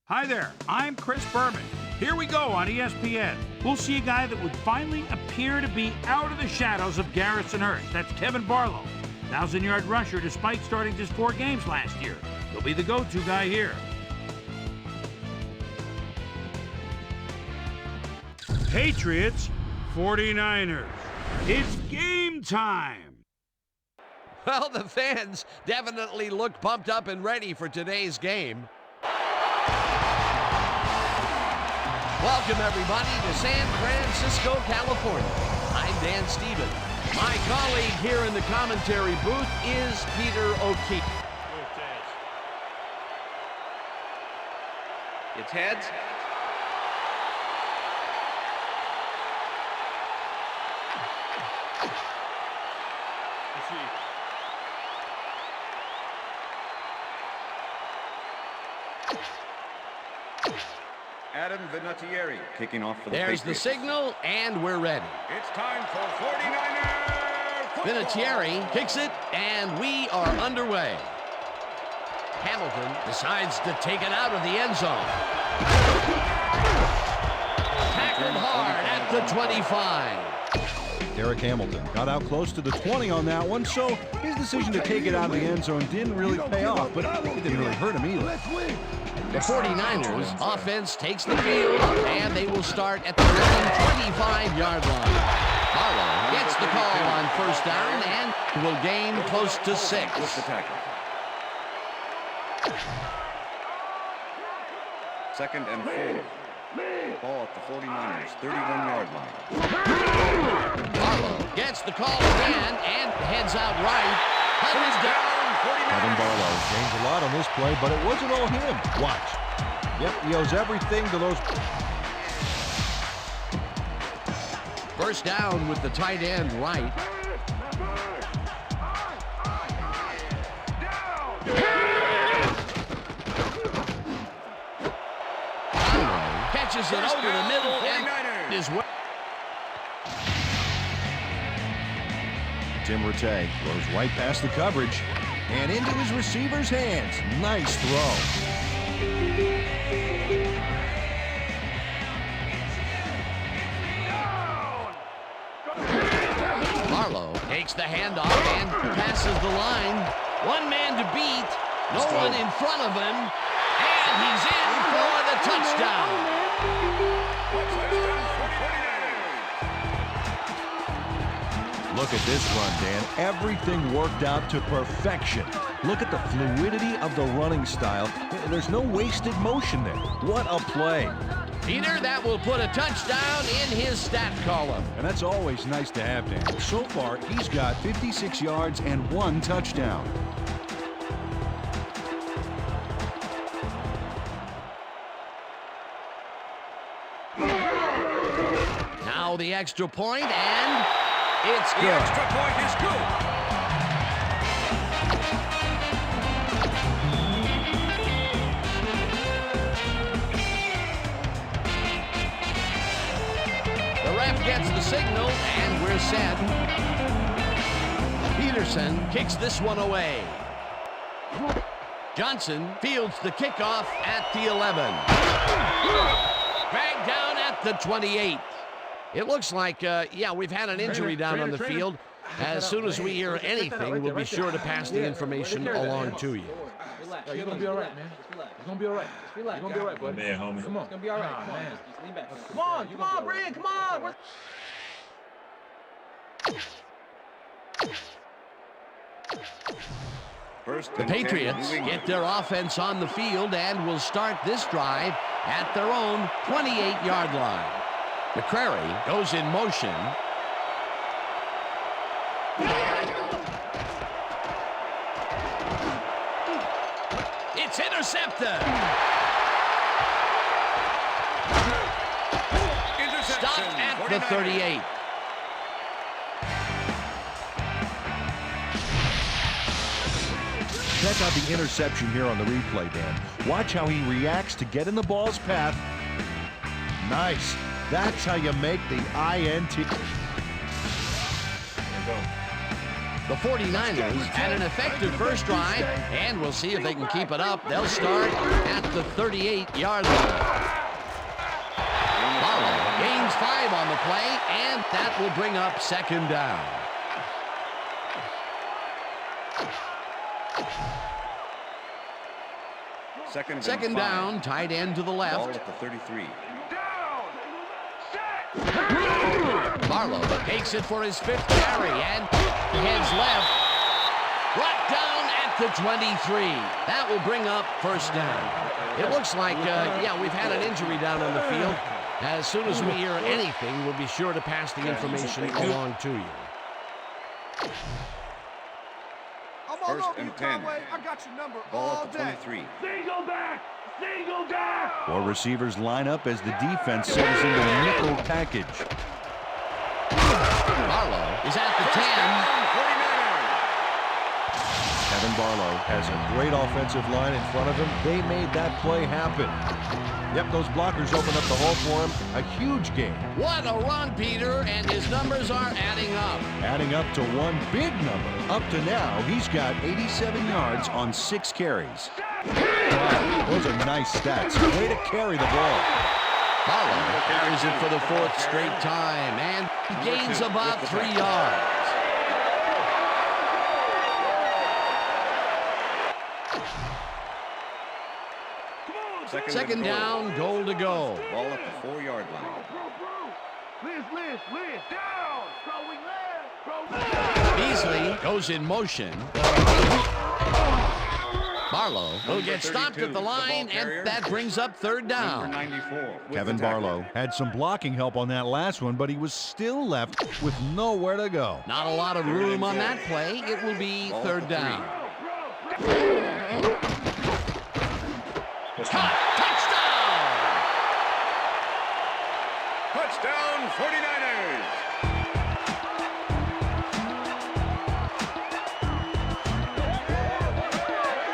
Hi there, I'm Chris Berman. Here we go on ESPN. We'll see a guy that would finally appear to be out of the shadows of Garrison Hurst. That's Kevin Barlow, 1,000-yard rusher despite starting just 4 games last year. He'll be the go-to guy here. Patriots, 49ers. It's game time. Well, the fans definitely look pumped up and ready for today's game. Welcome, everybody, to San Francisco, California. I'm Dan Stevens. My colleague here in the commentary booth is Peter O'Keefe. It's heads. Adam Vinatieri kicking off for the There's Patriots. the signal, and we're ready. It's time for 49er football. Vinatieri kicks it, and we are underway. Hamilton decides to take it out of the end zone. Tackled hard at the 25. Derek Hamilton got out close to the 20 on that one, so his decision to take it out of the end zone didn't really pay off, but it didn't really hurt him either. The 49ers offense takes the field, and they will start at the 25-yard line. Barlow gets the call on first down and will gain close to 6. Second and 4. Ball at the 49ers, 31-yard line. Barlow gets the call again and heads out right. Hunter's down. Kevin Barlow gained a lot on this play, but it wasn't all him. Watch. Yep, he owes everything to those. First down with the tight end right. Barlow catches it over the middle and is well. Tim Rattay throws right past the coverage and into his receiver's hands. Nice throw. Barlow takes the handoff and passes the line. One man to beat. No one in front of him. And he's in for the touchdown. Look at this run, Dan. Everything worked out to perfection. Look at the fluidity of the running style. There's no wasted motion there. What a play. Peter, that will put a touchdown in his stat column. And that's always nice to have, Dan. So far, he's got 56 yards and 1 touchdown. Now the extra point, and it's good. The extra point is good. The ref gets the signal, and we're set. Peterson kicks this one away. Johnson fields the kickoff at the 11. Dragged down at the 28. It looks like, we've had an injury down on the field. As soon as we hear anything, we'll be sure to pass the information along to you. You're going to be all right, man. It's going to be all right. You're going to be all right, buddy. Man, homie. Come on. It's going to be all right. Come on. Come on, Brian. Come on. The Patriots get their offense on the field and will start this drive at their own 28-yard line. McCrary goes in motion. It's intercepted. Stopped at the 38. Check out the interception here on the replay, Dan. Watch how he reacts to get in the ball's path. Nice. That's how you make the INT. The 49ers had an effective first drive, and we'll see if they can keep it up. They'll start at the 38-yard line. Barlow gains 5 on the play, and that will bring up second down. Second down, tight end to the left. Ball at the 33. Barlow takes it for his 5th carry and heads left. Brought down at the 23. That will bring up first down. It looks like, we've had an injury down on the field. As soon as we hear anything, we'll be sure to pass the information along to you. First and 10. I got your number Ball all at the day. 23. Single back! Single back! 4 receivers line up as the defense settles into a nickel package. Barlow is at the 10. Kevin Barlow has a great offensive line in front of him. They made that play happen. Yep, those blockers opened up the hole for him. A huge game. What a run, Peter, and his numbers are adding up. Adding up to one big number. Up to now, he's got 87 yards on 6 carries. Wow, those are nice stats. Way to carry the ball. Barlow carries it for the 4th straight time, and he gains about 3 yards. Second down, goal to go. Ball at the 4-yard line. Liz, down. Beasley goes in motion. Barlow will get stopped at the line, and that brings up third down. Number 94. Kevin Barlow had some blocking help on that last one, but he was still left with nowhere to go. Not a lot of room on that play. It will be third down. Touchdown! Touchdown 49ers!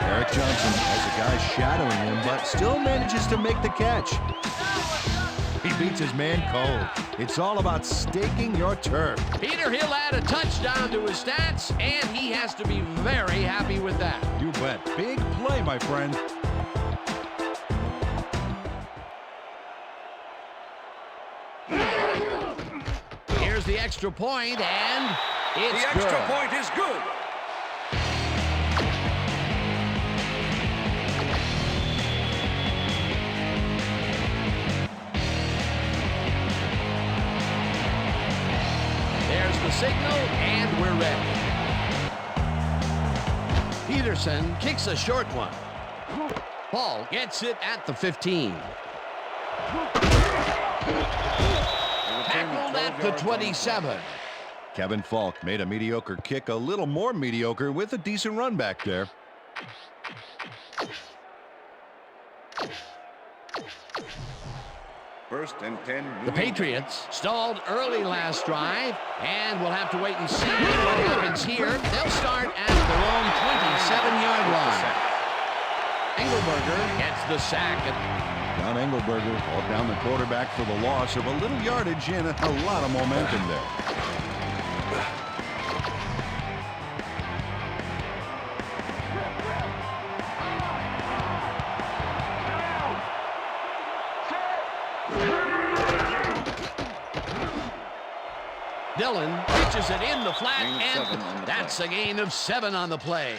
Eric Johnson has a guy shadowing him, but still manages to make the catch. He beats his man cold. It's all about staking your turf. Peter, he'll add a touchdown to his stats, and he has to be very happy with that. You bet. Big play, my friend. Here's the extra point, and it's The good. extra point is good. There's the signal, and we're ready. Peterson kicks a short one. Ball gets it at the 15. Tackled at the 27. Kevin Falk made a mediocre kick a little more mediocre with a decent run back there. First and 10. The Patriots stalled early last drive, and we'll have to wait and see what happens here. They'll start at their own 27-yard line. Engelberger gets the sack. John Engelberger called down the quarterback for the loss of a little yardage and a lot of momentum there. Dillon pitches it in the flat, and that's a gain of 7 on the play.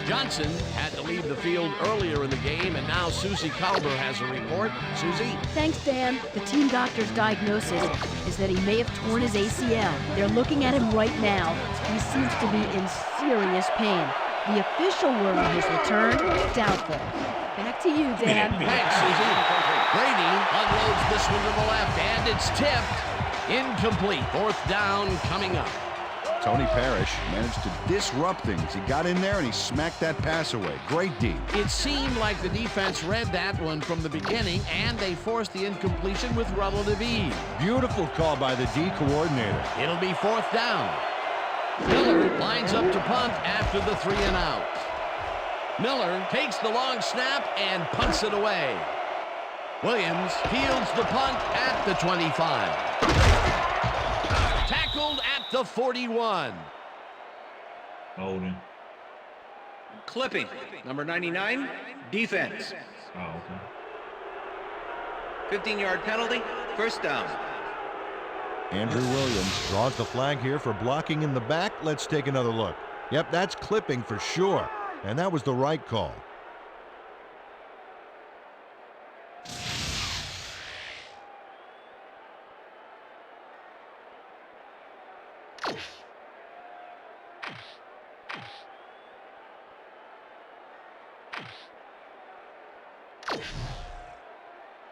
Johnson had to leave the field earlier in the game, and now Susie Calber has a report. Susie? Thanks, Dan. The team doctor's diagnosis is that he may have torn his ACL. They're looking at him right now. He seems to be in serious pain. The official word on his return, doubtful. Back to you, Dan. Thanks, Susie. Brady unloads this one to the left, and it's tipped. Incomplete. 4th down coming up. Tony Parrish managed to disrupt things. He got in there and he smacked that pass away. Great D. It seemed like the defense read that one from the beginning, and they forced the incompletion with relative ease. Beautiful call by the D coordinator. It'll be 4th down. Miller lines up to punt after the 3 and out. Miller takes the long snap and punts it away. Williams fields the punt at the 25. Tackled at the 41. Holding. Clipping. Number 99, defense. Oh, okay. 15-yard penalty, first down. Andrew Williams draws the flag here for blocking in the back. Let's take another look. Yep, that's clipping for sure. And that was the right call.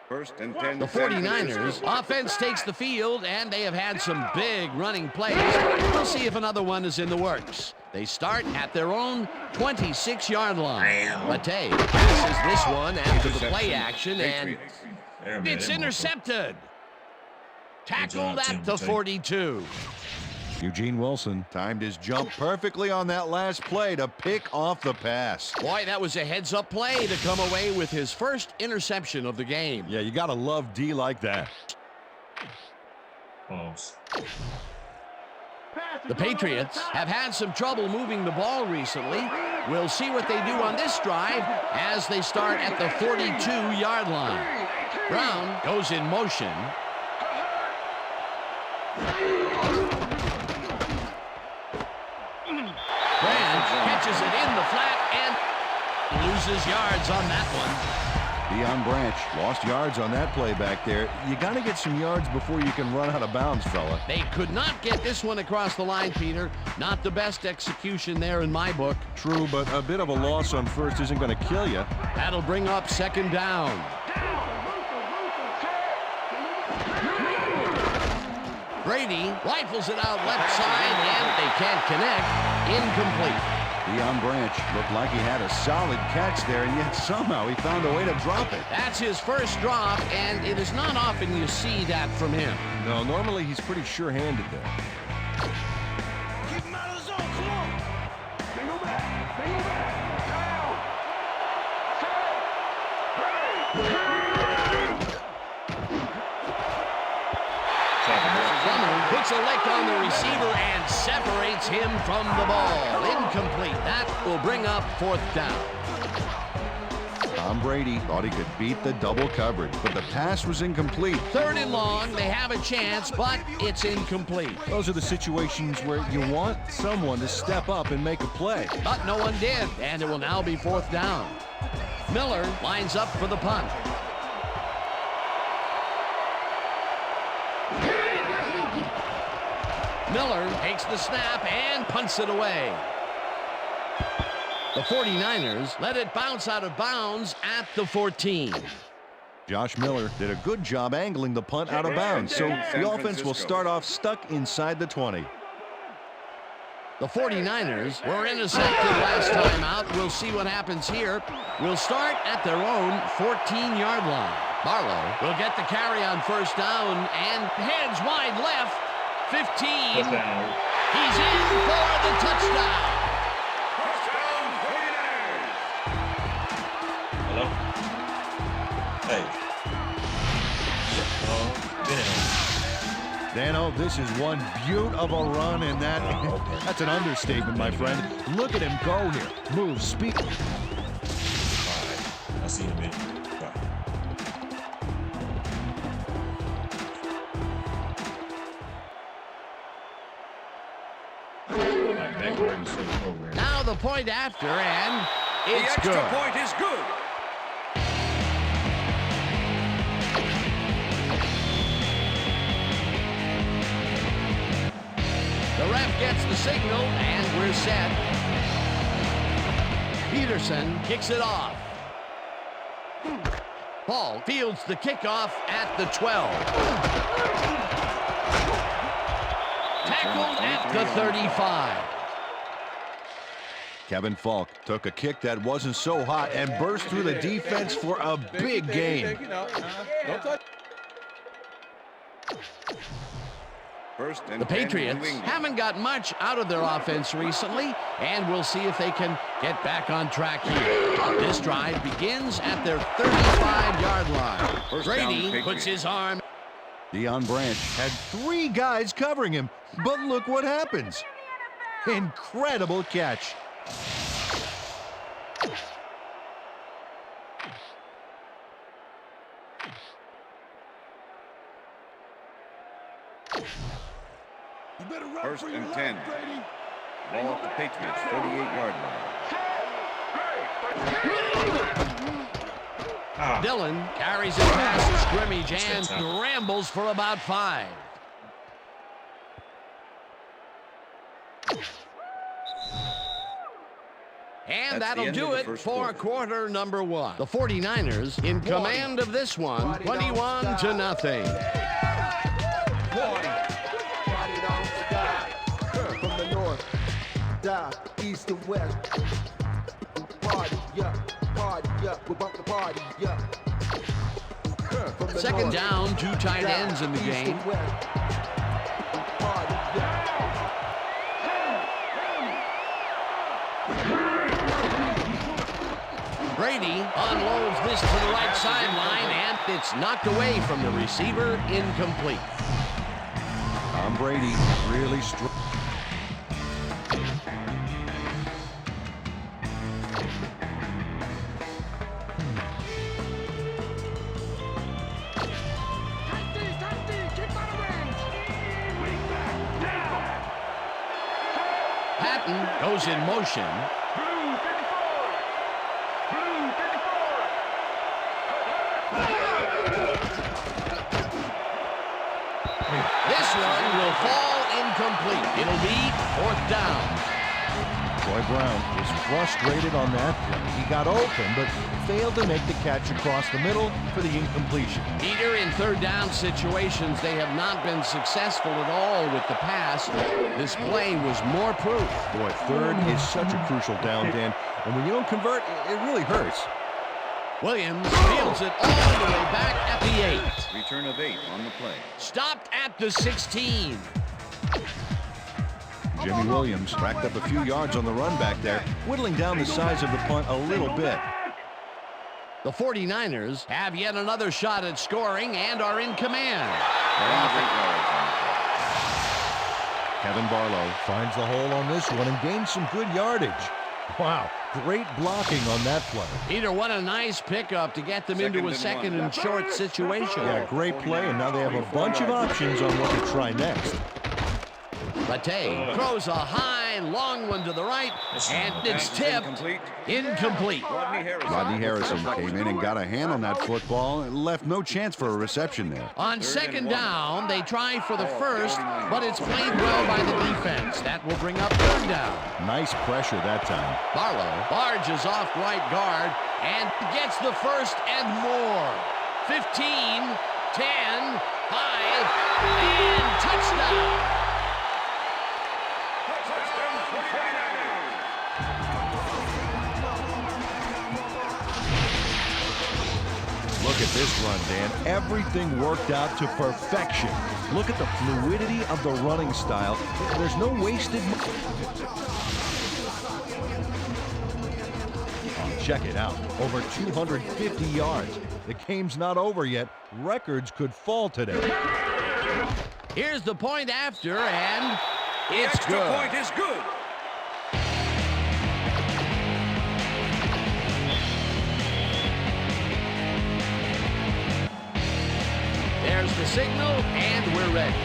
First and 10. The 49ers offense takes the field, and they have had some big running plays. We'll see if another one is in the works. They start at their own 26-yard line. Matei passes this one after the play action, and it's intercepted. Tackled at the 42. Eugene Wilson timed his jump perfectly on that last play to pick off the pass. Boy, that was a heads-up play to come away with his first interception of the game. Yeah, you gotta love D like that. Pause. The Patriots have had some trouble moving the ball recently. We'll see what they do on this drive as they start at the 42-yard line. Brown goes in motion. Branch catches it in the flat and loses yards on that one. Deion Branch lost yards on that play back there. You got to get some yards before you can run out of bounds, fella. They could not get this one across the line, Peter. Not the best execution there in my book. True, but a bit of a loss on first isn't going to kill you. That'll bring up second down. Brady rifles it out left side, and they can't connect. Incomplete. Deion Branch looked like he had a solid catch there, and yet somehow he found a way to drop it. That's his first drop, and it is not often you see that from him. No, normally he's pretty sure-handed there. Keep him out of the zone. Come on. Bring him back. Bring him back. Plummer puts a lick on the receiver and separates him from the ball. Incomplete. That will bring up fourth down. Tom Brady thought he could beat the double coverage, but the pass was incomplete. Third and long. They have a chance, but it's incomplete. Those are the situations where you want someone to step up and make a play. But no one did, and it will now be fourth down. Miller lines up for the punt. Miller takes the snap and punts it away. The 49ers let it bounce out of bounds at the 14. Josh Miller did a good job angling the punt out of bounds, so the offense will start off stuck inside the 20. The 49ers were intercepted last time out. We'll see what happens here. We'll start at their own 14-yard line. Barlow will get the carry on first down and heads wide left. 15. He's in for the touchdown. Hello? Hey. Dano, this is one beaut of a run, and that's an understatement, my friend. Look at him go here. Move, speed. All right. I'll see you in a minute. Bye. Now the point after, and it's The extra good. point is good. The ref gets the signal, and we're set. Peterson kicks it off. Paul fields the kickoff at the 12. Tackled at the 35. Kevin Falk took a kick that wasn't so hot and burst through the defense for a big gain. First and The 10, New Patriots England. haven't got much out of their offense recently, and we'll see if they can get back on track here. This drive begins at their 35-yard line. First down, Brady Patriots. puts his arm. Deion Branch had 3 guys covering him, but look what happens. Incredible catch. You better run First for your and life, 10. Brady. Ball at the Patriots 38-yard line. Dillon carries it past the scrimmage and scrambles for about 5. And That's the that'll end do of the it first for quarter number 1. The 49ers in command of this one, 21-0. From the north, down, east and west. Party, yeah, we bump the party, yeah. From the Second north, down, 2 tight ends in the east game. and west. Party, yeah. Brady unloads this to the right sideline, and it's knocked away from the receiver, incomplete. Tom Brady really strong. Patton goes in motion. This one will fall incomplete. It'll be 4th down. Troy Brown was frustrated on that play. He got open, but failed to make the catch across the middle for the incompletion. Peter, in 3rd down situations, they have not been successful at all with the pass. This play was more proof. Boy, 3rd is such a crucial down, Dan. And when you don't convert, it really hurts. Williams fields it all the way back at the 8. Return of 8 on the play. Stopped at the 16. Jimmy Williams racked up a few yards on the run back there, whittling down the size of the punt a little bit. The 49ers have yet another shot at scoring and are in command. Kevin Barlow finds the hole on this one and gains some good yardage. Wow, great blocking on that play. Peter, what a nice pickup to get them into a second and short situation. Yeah, great play, and now they have a bunch of options on what to try next. Latte throws a high, long one to the right, and it's tipped. Incomplete. Rodney Harrison came in and got a hand on that football and left no chance for a reception there. On 2nd down, they try for the first, but it's played well by the defense. That will bring up 3rd down. Nice pressure that time. Barlow barges off right guard and gets the first and more. 15, 10, 5, and touchdown. Look at this run, Dan. Everything worked out to perfection. Look at the fluidity of the running style. There's no wasted. Check it out. Over 250 yards. The game's not over yet. Records could fall today. Here's the point after, and it's Extra good. point is good. There's the signal, and we're ready.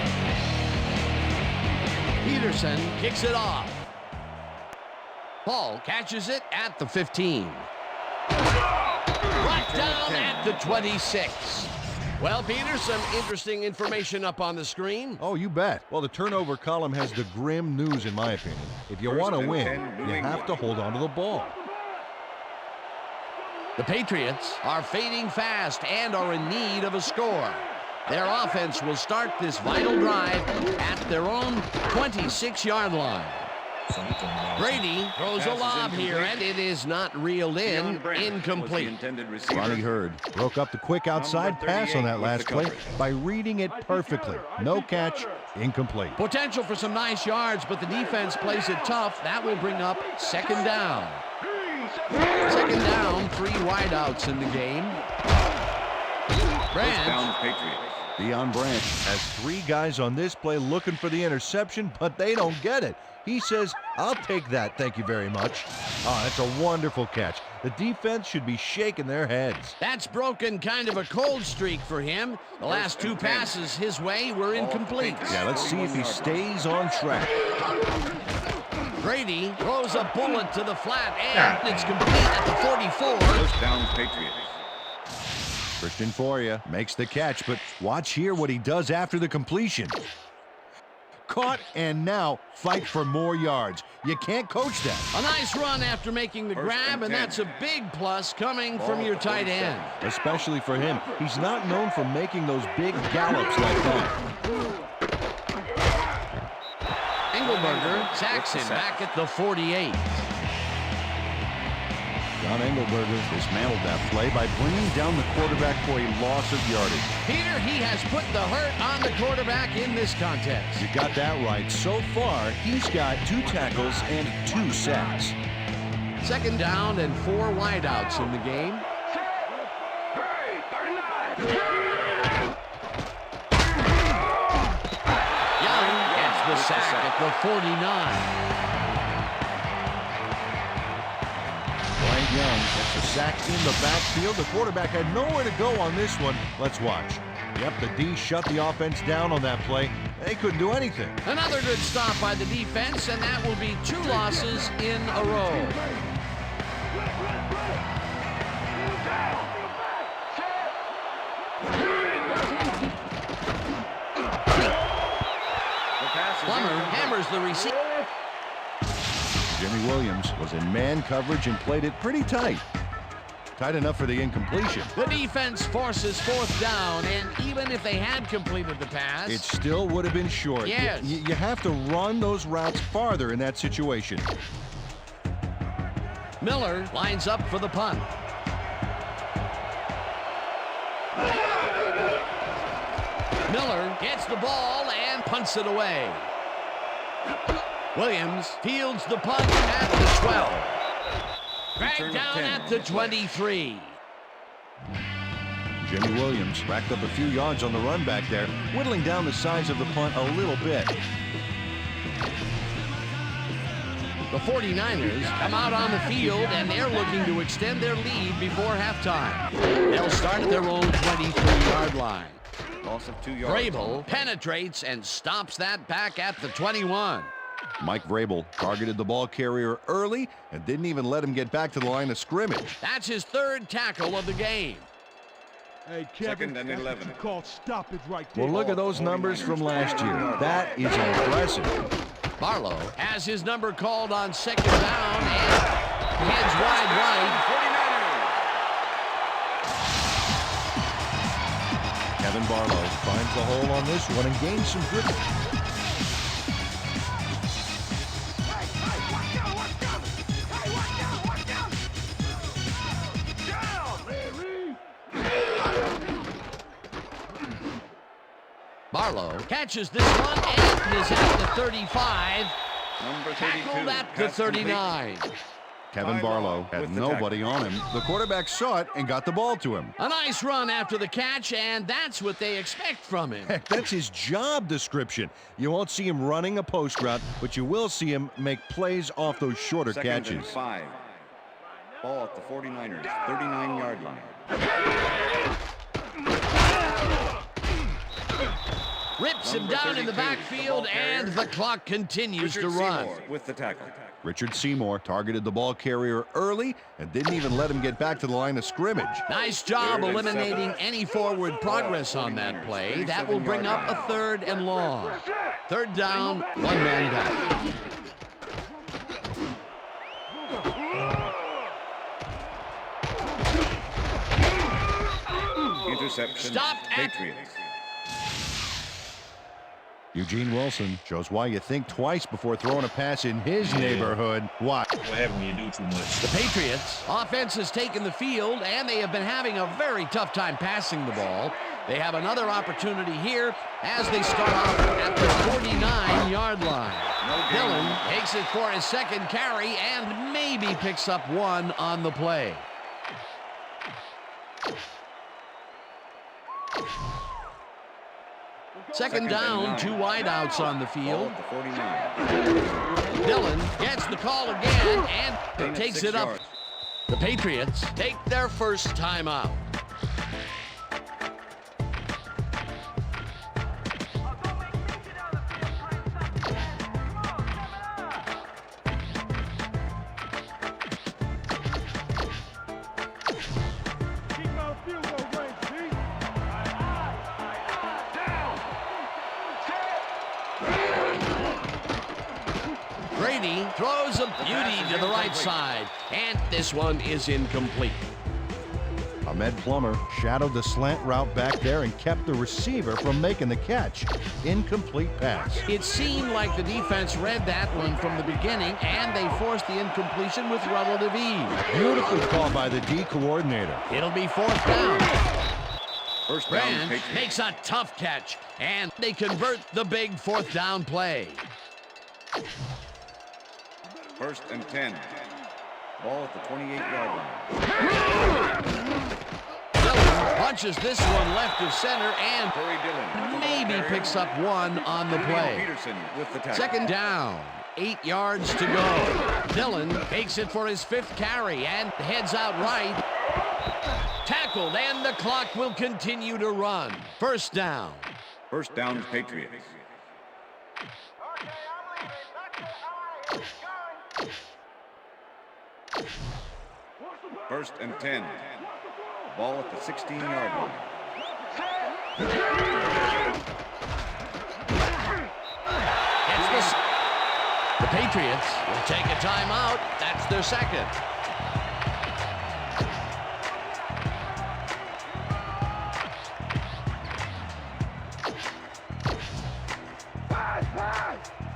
Peterson kicks it off. Paul catches it at the 15. Brought down at the 26. Well, Peter, some interesting information up on the screen. Oh, you bet. Well, the turnover column has the grim news, in my opinion. If you want to win, you have to hold on to the ball. The Patriots are fading fast and are in need of a score. Their offense will start this vital drive at their own 26-yard line. Brady throws a lob here, and it is not reeled in. Incomplete. Ronnie Hurd broke up the quick outside pass on that last play by reading it perfectly. No catch, incomplete. Potential for some nice yards, but the defense plays it tough. That will bring up 2nd down. 2nd down, 3 wideouts in the game. Branch Deion Branch Has 3 guys on this play looking for the interception, but they don't get it. He says, "I'll take that, thank you very much." Oh, that's a wonderful catch. The defense should be shaking their heads. That's broken kind of a cold streak for him. The last 2 passes his way were incomplete. Yeah, let's see if he stays on track. Brady throws a bullet to the flat, and it's complete at the 44. First down, Patriots. Christian Foria makes the catch, but watch here what he does after the completion. Caught, and now fight for more yards. You can't coach that. A nice run after making the grab, and that's a big plus coming from your tight end. Especially for him. He's not known for making those big gallops like that. Engelberger sacks him back at the 48. John Engelberger dismantled that play by bringing down the quarterback for a loss of yardage. Here he has put the hurt on the quarterback in this contest. You got that right. So far, he's got 2 tackles and 2 sacks. Second down and 4 wideouts in the game. Young gets the sack at the 49. Young gets a sack in the backfield. The quarterback had nowhere to go on this one. Let's watch. Yep, the D shut the offense down on that play. They couldn't do anything. Another good stop by the defense, and that will be 2 losses in a row. Plummer hammers the receiver. Jimmy Williams was in man coverage and played it pretty tight. Tight enough for the incompletion. The defense forces 4th down, and even if they had completed the pass, it still would have been short. Yes. You have to run those routes farther in that situation. Miller lines up for the punt. Miller gets the ball and punts it away. Williams fields the punt at the 12. Dragged down at the 23. Jimmy Williams racked up a few yards on the run back there, whittling down the size of the punt a little bit. The 49ers come out on the field, and they're looking to extend their lead before halftime. They'll start at their own 23-yard line. Loss of 2 yards. Vrabel penetrates and stops that back at the 21. Mike Vrabel targeted the ball carrier early and didn't even let him get back to the line of scrimmage. That's his 3rd tackle of the game. Hey, Second and 11. Called stop it right there. Well, look at those numbers from last year. That is impressive. Barlow has his number called on 2nd down and heads wide right. Kevin Barlow finds the hole on this one and gains some grip. Barlow catches this one and is at the 35. Number 32. Tackled at the 39. Kevin Barlow had nobody on him. The quarterback saw it and got the ball to him. A nice run after the catch, and that's what they expect from him. Heck, that's his job description. You won't see him running a post route, but you will see him make plays off those shorter Second and catches. 5. Ball at the 49ers, 39-yard line. Rips him down in the backfield, and the clock continues to run. Seymour with the tackle. Richard Seymour targeted the ball carrier early and didn't even let him get back to the line of scrimmage. Nice job eliminating any forward progress on that play. That will bring up a 3rd and long. 3rd down, 1 man down. Interception. Stopped at Patriots. Eugene Wilson shows why you think twice before throwing a pass in his neighborhood. Why? What happens when you do too much? the Patriots. Offense has taken the field, and they have been having a very tough time passing the ball. They have another opportunity here as they start off at the 49-yard line. Dillon takes it for his 2nd carry and maybe picks up 1 on the play. Second down, 2 wideouts on the field. Ball at the 49. Dillon gets the call again and takes 6 it up. yards. The Patriots take their first timeout. Brady throws a beauty to the right side, and this one is incomplete. Ahmed Plummer shadowed the slant route back there and kept the receiver from making the catch. Incomplete pass. It seemed like the defense read that one from the beginning, and they forced the incompletion with relative ease. Beautifully called by the D coordinator. It'll be 4th down. First down, Brand Patriots. makes a tough catch, and they convert the big 4th down play. First and 10. Ball at the 28-yard line. Dillon punches this one left of center and Corey Dillon. maybe picks up one on the play. Peterson with the tackle. Second down, 8 yards to go. Dillon takes it for his 5th carry and heads out right. Tackled, and the clock will continue to run. First down. First down, Patriots. First and 10. Ball at the 16-yard line. The Patriots will take a timeout. That's their second.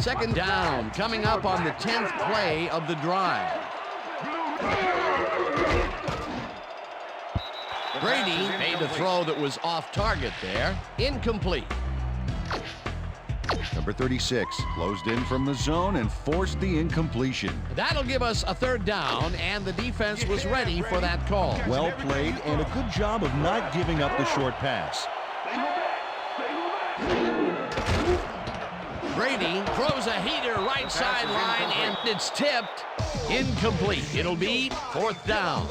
Second down, coming up on the 10th play of the drive. Brady made a throw that was off target there. Incomplete. Number 36 closed in from the zone and forced the incompletion. That'll give us a 3rd down, and the defense was ready for that call. Well played and a good job of not giving up the short pass. Brady throws a heater right sideline, and it's tipped. Incomplete. It'll be 4th down.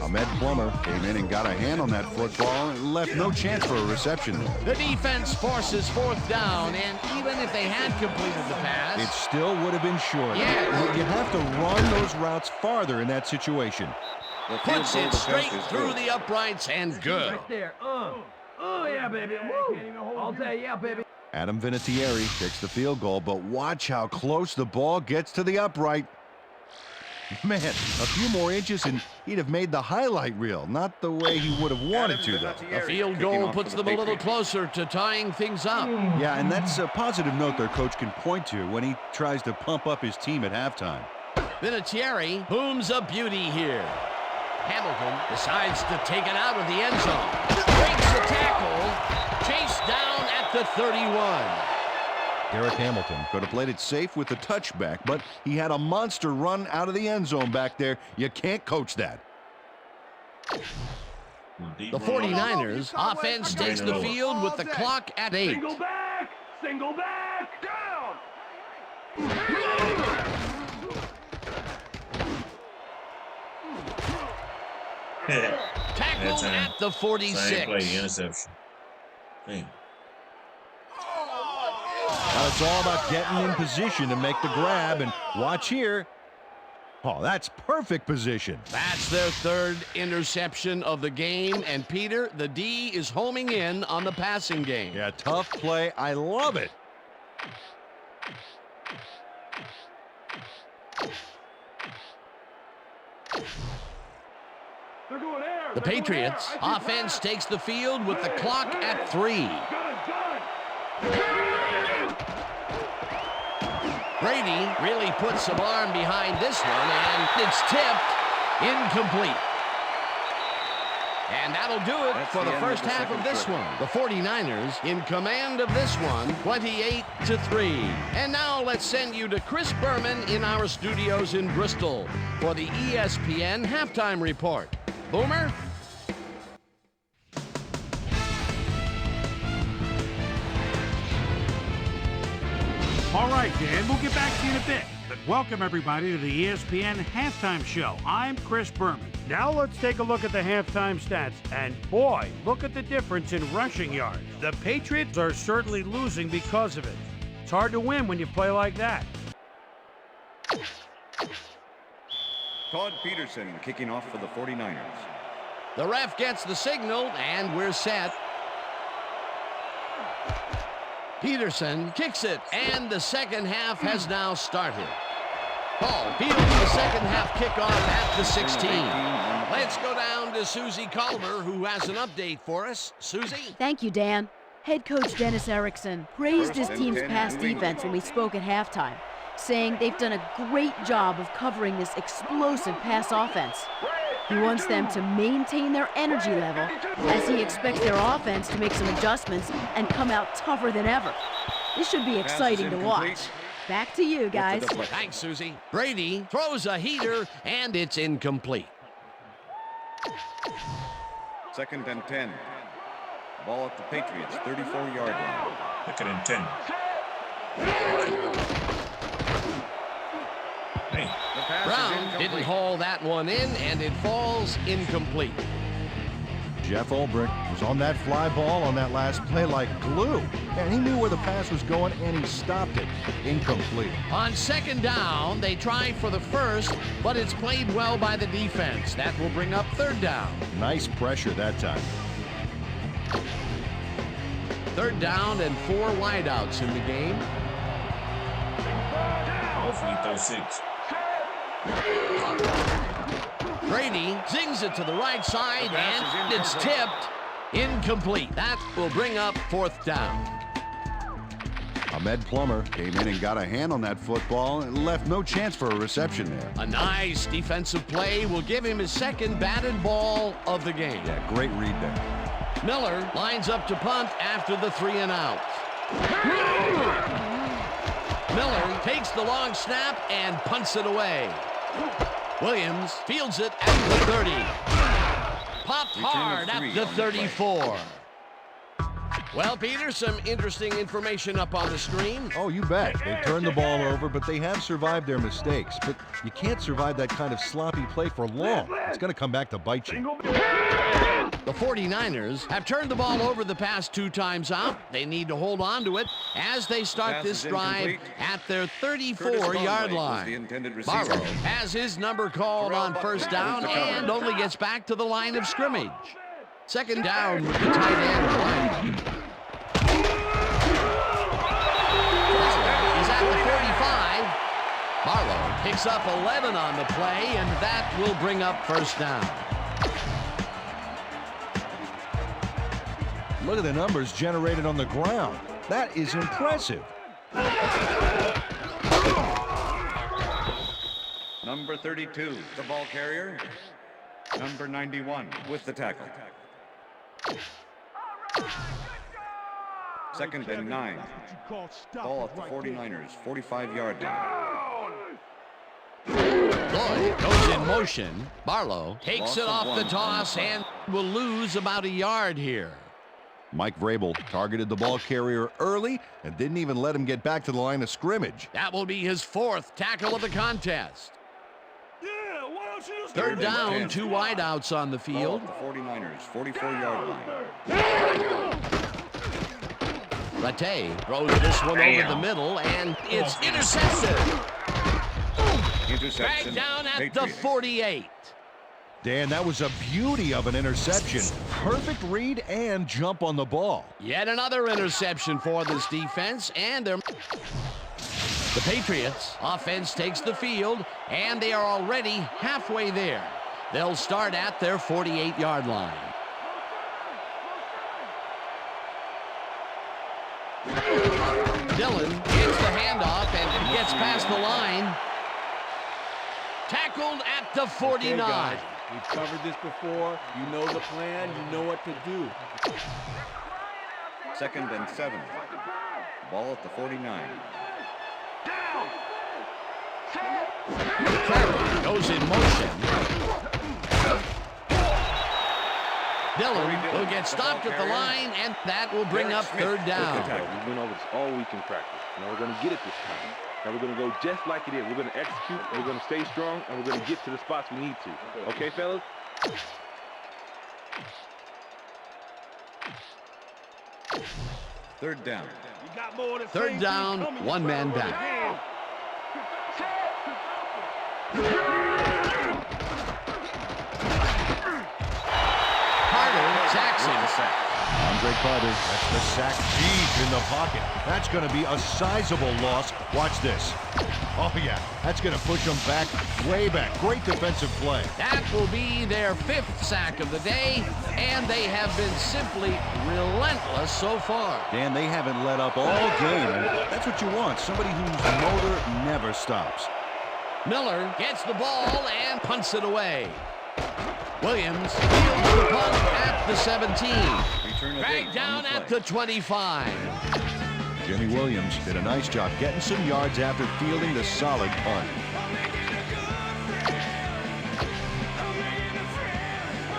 Ahmed Plummer came in and got a hand on that football and left no chance for a reception. The defense forces 4th down, and even if they had completed the pass, It still would have been short. Yeah. You have to run those routes farther in that situation. The field puts goal it defense straight is through good. the uprights and good. Right there. Oh, yeah, baby. Woo. All day, yeah, baby. Adam Vinatieri takes the field goal, but watch how close the ball gets to the upright. Man, a few more inches and he'd have made the highlight reel. Not the way he would have wanted to, though. A field goal puts them a little closer to tying things up. Yeah, and that's a positive note their coach can point to when he tries to pump up his team at halftime. Vinatieri booms a beauty here. Hamilton decides to take it out of the end zone. Breaks the tackle. Chased down at the 31. Derek Hamilton could have played it safe with the touchback, but he had a monster run out of the end zone back there. You can't coach that. The 49ers offense takes the field with the clock at 8. Single back! Single back! Down! Tackled at the 46. Same play, interception. Damn. Now it's all about getting in position to make the grab, and watch here. Oh, that's perfect position. That's their 3rd interception of the game, and Peter, the D is homing in on the passing game. Yeah, tough play. I love it. The Patriots offense takes the field with the clock at 3. Brady really puts some arm behind this one, and it's tipped. Incomplete. And that'll do it for the first half of this one. The 49ers in command of this one, 28-3. And now let's send you to Chris Berman in our studios in Bristol for the ESPN Halftime Report. Boomer? right, Dan, we'll get back to you in a bit. But welcome, everybody, to the ESPN Halftime Show. I'm Chris Berman. Now let's take a look at the halftime stats. And boy, look at the difference in rushing yards. The Patriots are certainly losing because of it. It's hard to win when you play like that. Todd Peterson kicking off for the 49ers. The ref gets the signal, and we're set. Peterson kicks it, and the second half has now started. Ball fielding the second half kickoff at the 16. Let's go down to Susie Calmer, who has an update for us. Susie? Thank you, Dan. Head coach Dennis Erickson praised his team's pass defense when we spoke at halftime, saying they've done a great job of covering this explosive pass offense. He wants them to maintain their energy level as he expects their offense to make some adjustments and come out tougher than ever. This should be exciting to watch. Back to you, guys. Thanks, Susie. Brady throws a heater, and it's incomplete. 2nd and 10. Ball at the Patriots 34-yard line. 2nd and 10. Hey. Brown didn't haul that one in, and it falls incomplete. Jeff Ulbrich was on that fly ball on that last play like glue. And he knew where the pass was going, and he stopped it. Incomplete. On 2nd down, they try for the first, but it's played well by the defense. That will bring up 3rd down. Nice pressure that time. 3rd down and 4 wideouts in the game. Hopefully throw 6. Brady zings it to the right side, and it's tipped. Incomplete. That will bring up 4th down. Ahmed Plummer came in and got a hand on that football and left no chance for a reception there. A nice defensive play will give him his 2nd batted ball of the game. Yeah, great read there. Miller lines up to punt after the 3 and out. Miller takes the long snap and punts it away. Williams fields it at the 30. Popped hard at the 34. Well, Peter, some interesting information up on the screen. Oh, you bet. They turned the ball over, but they have survived their mistakes. But you can't survive that kind of sloppy play for long. It's going to come back to bite you. The 49ers have turned the ball over the past 2 times out. They need to hold on to it as they start this drive at their 34-yard line. Barlow has his number called on 1st down and only gets back to the line of scrimmage. 2nd down with the tight end line. He's at the 45. Barlow picks up 11 on the play, and that will bring up 1st down. Look at the numbers generated on the ground. That is impressive. Number 32, the ball carrier. Number 91 with the tackle. 2nd and 9. Ball at the 49ers, 45-yard line. Lloyd goes in motion. Barlow takes it off the toss and will lose about a yard here. Mike Vrabel targeted the ball carrier early and didn't even let him get back to the line of scrimmage. That will be his 4th tackle of the contest. 3rd down, 2 wideouts on the field. The 49ers, 44-yard line. Latte throws this one over the middle, and it's intercepted. Back down at the 48. Dan, that was a beauty of an interception. Perfect read and jump on the ball. Yet another interception for this defense, and they're... The Patriots offense takes the field, and they are already halfway there. They'll start at their 48-yard line. Dillon gets the handoff and gets past the line. Tackled at the 49. Okay, guys, we've covered this before. You know the plan. You know what to do. 2nd and 7. Ball at the 49. Farrell goes in motion. Dillon will get stopped at the line, and that will bring up third down. We went over this all week in practice. Now we're going to get it this time. Now we're going to go just like it is. We're going to execute, we're going to stay strong, and we're going to get to the spots we need to. Okay, fellas? Third down. Third down, one man back. Carter sacks him. Andre Carter, that's the sack deep in the pocket. That's going to be a sizable loss. Watch this. Oh, yeah, that's going to push them back, way back. Great defensive play. That will be their 5th sack of the day, and they have been simply relentless so far. Dan, they haven't let up all game. That's what you want, somebody whose motor never stops. Miller gets the ball and punts it away. Williams fields the punt at the 17. Right down at the 25. Jimmy Williams did a nice job getting some yards after fielding the solid punt.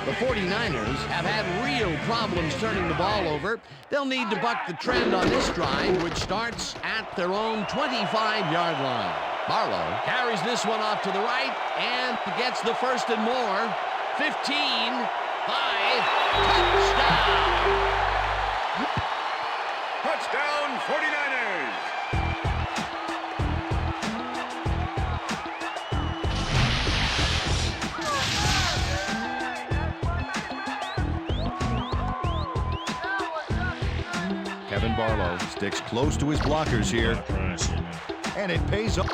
The 49ers have had real problems turning the ball over. They'll need to buck the trend on this drive, which starts at their own 25-yard line. Barlow carries this one off to the right and gets the first and more. 15, 5, touchdown! Touchdown, 49ers! Kevin Barlow sticks close to his blockers here, and it pays off.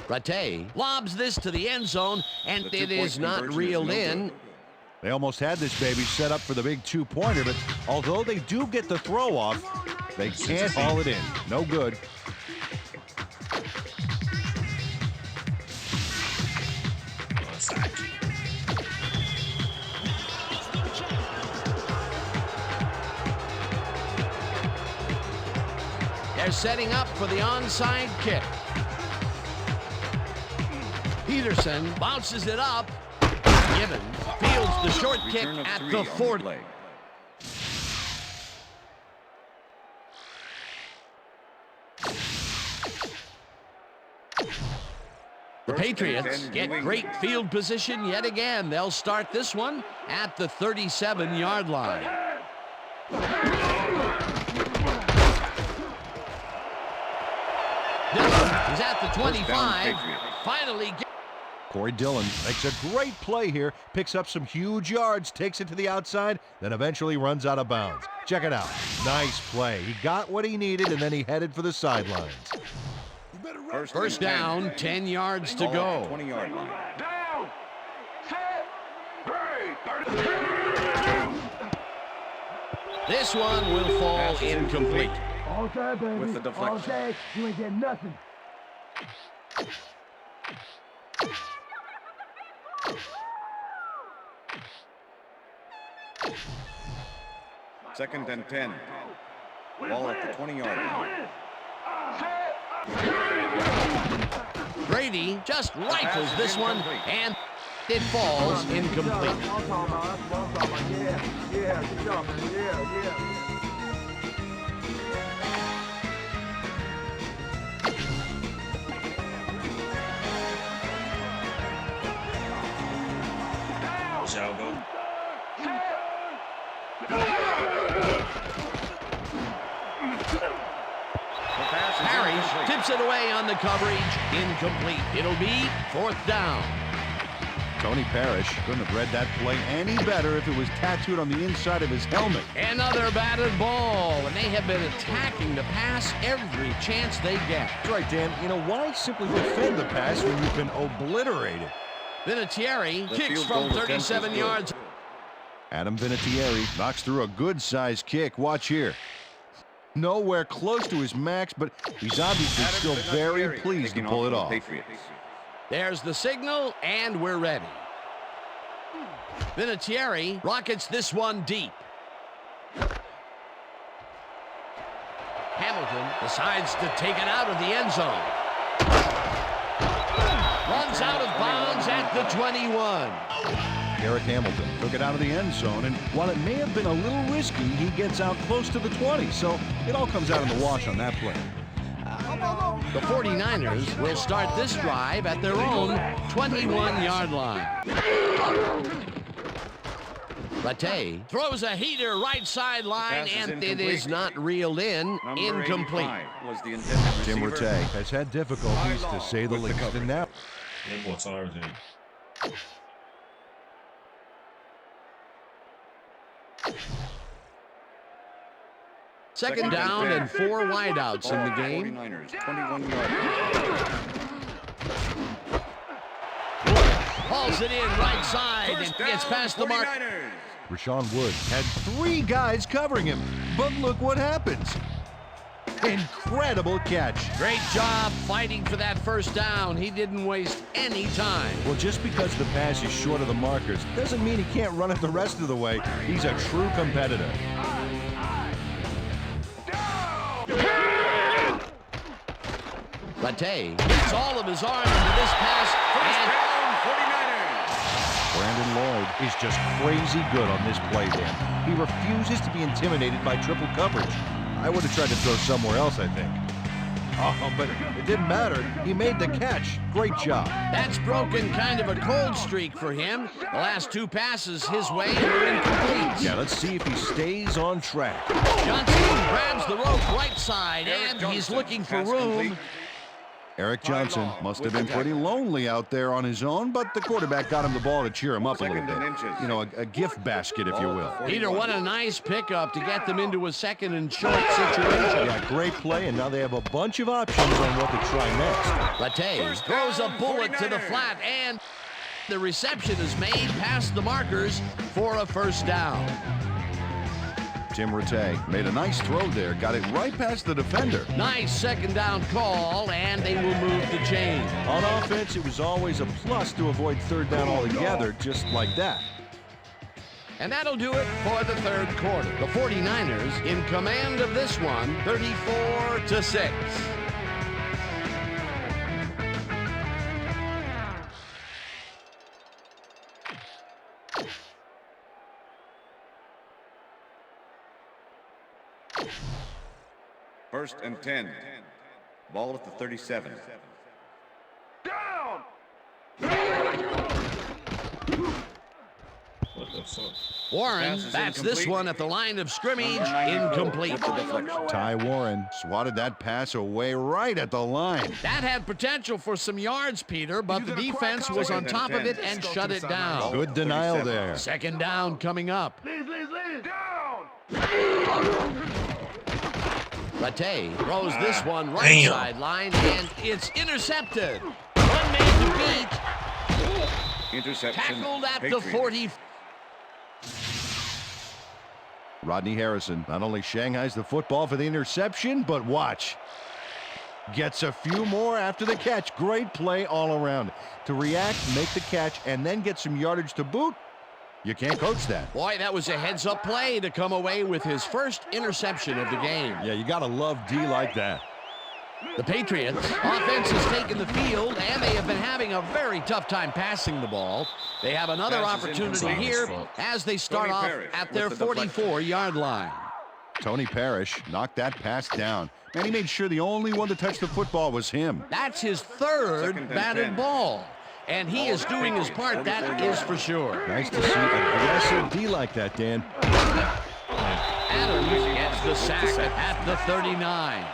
Rattay lobs this to the end zone, and it is not reeled in. They almost had this baby set up for the big two-pointer, but although they do get the throw off, they can't haul it in. No good. They're setting up for the onside kick. Peterson bounces it up. Gibbons fields the short kick at the 40. The Patriots get great field position yet again. They'll start this one at the 37-yard line. Dillon is at the 25. Finally. Corey Dillon makes a great play here, picks up some huge yards, takes it to the outside, then eventually runs out of bounds. Check it out. Nice play. He got what he needed, and then he headed for the sidelines. First down, 10 yards to go. 20-yard line. This one will fall incomplete. All day, baby. With the deflection. All day, you ain't getting nothing. Second and 10. Ball at the 20-yard line. Brady just rifles this one, and it falls incomplete. Yeah, good job, man. Yeah. Shall go. Harry tips it away on the coverage. Incomplete. It'll be 4th down. Tony Parrish couldn't have read that play any better if it was tattooed on the inside of his helmet. Another batted ball, and they have been attacking the pass every chance they get. That's right, Dan. You know, why simply defend the pass when you've been obliterated? Vinatieri kicks from 37 yards. Adam Vinatieri knocks through a good-sized kick. Watch here. Nowhere close to his max, but he's obviously still very pleased to pull it off. There's the signal, and we're ready. Vinatieri rockets this one deep. Hamilton decides to take it out of the end zone. Runs out of bounds at the 21. Eric Hamilton took it out of the end zone, and while it may have been a little risky, he gets out close to the 20, so it all comes out in the wash on that play. The 49ers will start this drive at their own 21-yard line. Rattay throws a heater right sideline, and it is not reeled in. Incomplete. Was the intended Tim receiver. Rattay has had difficulties, to say the least, and now Second down and 4 wideouts in the game. 49ers, 21-yard. Hauls it in right side and gets past the mark. Rashawn Wood had 3 guys covering him, but look what happens. Incredible catch. Great job fighting for that first down. He didn't waste any time. Well, just because the pass is short of the markers doesn't mean he can't run it the rest of the way. He's a true competitor. Rattay gets all of his arm into this pass. Brandon Lloyd is just crazy good on this play, Dan. He refuses to be intimidated by triple coverage. I would have tried to throw somewhere else, I think. Oh, but it didn't matter. He made the catch. Great job. That's broken kind of a cold streak for him. The last 2 passes his way were incomplete. Yeah, let's see if he stays on track. Johnson grabs the rope right side, and he's looking for room. Eric Johnson must have been pretty lonely out there on his own, but the quarterback got him the ball to cheer him up a little bit. You know, a gift basket, if you will. Peter, what a nice pickup to get them into a second and short situation. Yeah, great play, and now they have a bunch of options on what to try next. Rattay throws a bullet to the flat, and the reception is made past the markers for a first down. Tim Rattay made a nice throw there, got it right past the defender. Nice second down call, and they will move the chain. On offense, it was always a plus to avoid third down altogether, just like that. And that'll do it for the third quarter. The 49ers in command of this one, 34-6. First and 10. Ball at the 37. Down! Warren bats this one at the line of scrimmage, incomplete. Ty Warren swatted that pass away right at the line. That had potential for some yards, Peter, but the defense was on top of it and shut it down. Good denial there. Second down coming up. Down! Rattay throws this one right sideline, and it's intercepted. One man to beat. Interception. Tackled at Patriots. the 40. Rodney Harrison not only shanghais the football for the interception, but watch. Gets a few more after the catch. Great play all around. To react, make the catch, and then get some yardage to boot. You can't coach that. Boy, that was a heads-up play to come away with his first interception of the game. Yeah, you got to love D like that. The Patriots offense has taken the field, and they have been having a very tough time passing the ball. They have another opportunity here as they start off at their 44-yard line. Tony Parrish knocked that pass down. Man, he made sure the only one to touch the football was him. That's his third batted ball. And he is doing his part, that is for sure. Nice to see aggressive D like that, Dan. Adams gets the sack at the 39.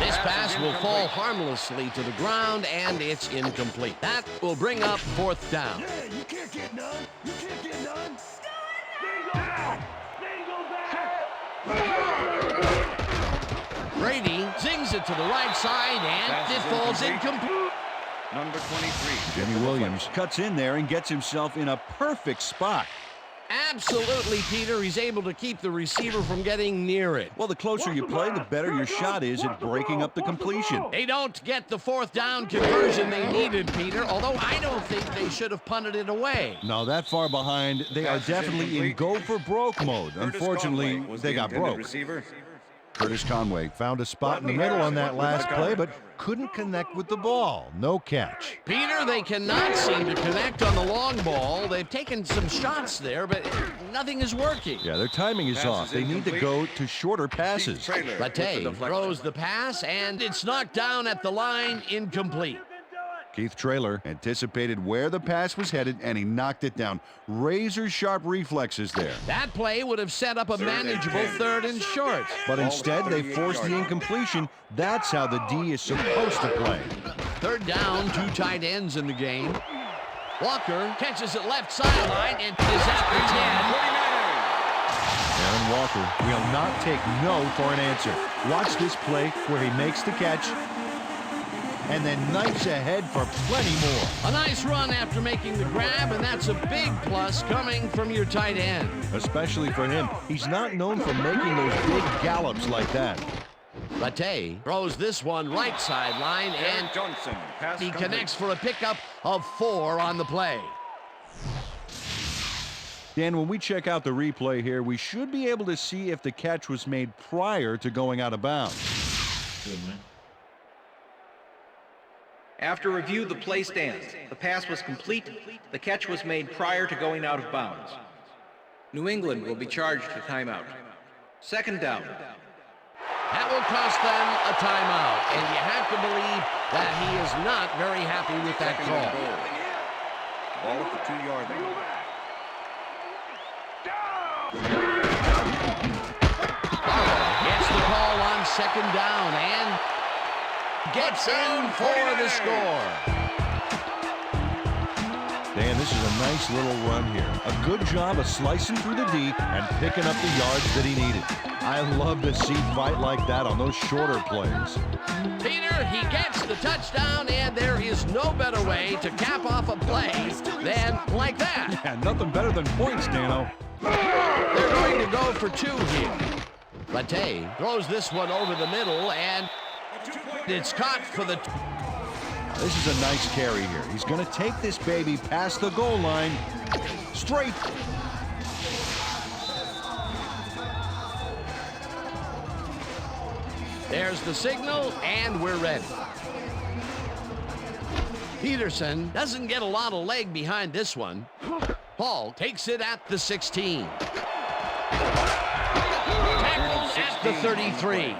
This pass will fall harmlessly to the ground, and it's incomplete. That will bring up fourth down. You can't get none. You can't get none. Brady zings it to the right side, and it falls incomplete. Number 23. Jimmy Williams cuts in there and gets himself in a perfect spot. Absolutely, Peter. He's able to keep the receiver from getting near it. Well, the closer you play, the better your shot is at breaking up the completion. They don't get the fourth down conversion they needed, Peter, although I don't think they should have punted it away. No, that far behind, they are definitely in go-for-broke mode. Unfortunately, they got broke. Curtis Conway found a spot in the middle on that last play, but couldn't connect with the ball. No catch. Peter, they cannot seem to connect on the long ball. They've taken some shots there, but nothing is working. Yeah, their timing is off. They need to go to shorter passes. Latte throws the pass, and it's knocked down at the line, incomplete. Keith Traylor anticipated where the pass was headed, and he knocked it down. Razor-sharp reflexes there. That play would have set up a manageable 3rd and short. But instead, they forced the incompletion. That's how the D is supposed to play. 3rd down, 2 tight ends in the game. Walker catches it left sideline and is at the 10. Aaron Walker will not take no for an answer. Watch this play where he makes the catch and then knifes ahead for plenty more. A nice run after making the grab, and that's a big plus coming from your tight end. Especially for him. He's not known for making those big gallops like that. Latte throws this one right sideline, and he connects for a pickup of 4 on the play. Dan, when we check out the replay here, we should be able to see if the catch was made prior to going out of bounds. Good, man. After review, the play stands. The pass was complete. The catch was made prior to going out of bounds. New England will be charged a timeout. 2nd down. That will cost them a timeout, and you have to believe that he is not very happy with that call. Ball at the 2-yard line. Gets the call on 2nd down and gets in for the score. Dan, this is a nice little run here. A good job of slicing through the D and picking up the yards that he needed. I love to see fight like that on those shorter plays. Peter, he gets the touchdown, and there is no better way to cap off a play than like that. Yeah, nothing better than points, Dano. They're going to go for 2 here. Latte throws this one over the middle, and it's caught for the... This is a nice carry here. He's going to take this baby past the goal line. Straight. There's the signal, and we're ready. Peterson doesn't get a lot of leg behind this one. Paul takes it at the 16. Tackled at the 33.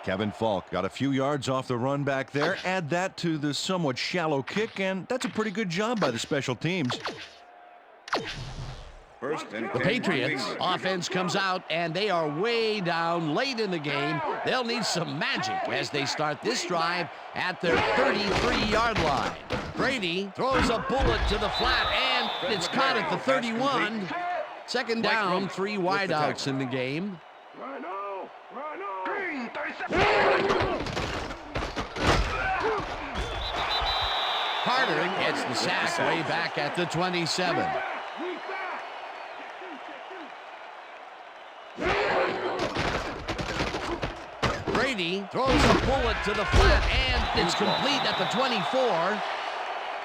Kevin Falk got a few yards off the run back there. Add that to the somewhat shallow kick, and that's a pretty good job by the special teams. The Patriots offense comes out, and they are way down late in the game. They'll need some magic as they start this drive at their 33-yard line. Brady throws a bullet to the flat, and it's caught at the 31. 2nd down, 3 wideouts in the game. Carter gets the sack way back at the 27. Brady throws a bullet to the flat, and it's complete at the 24.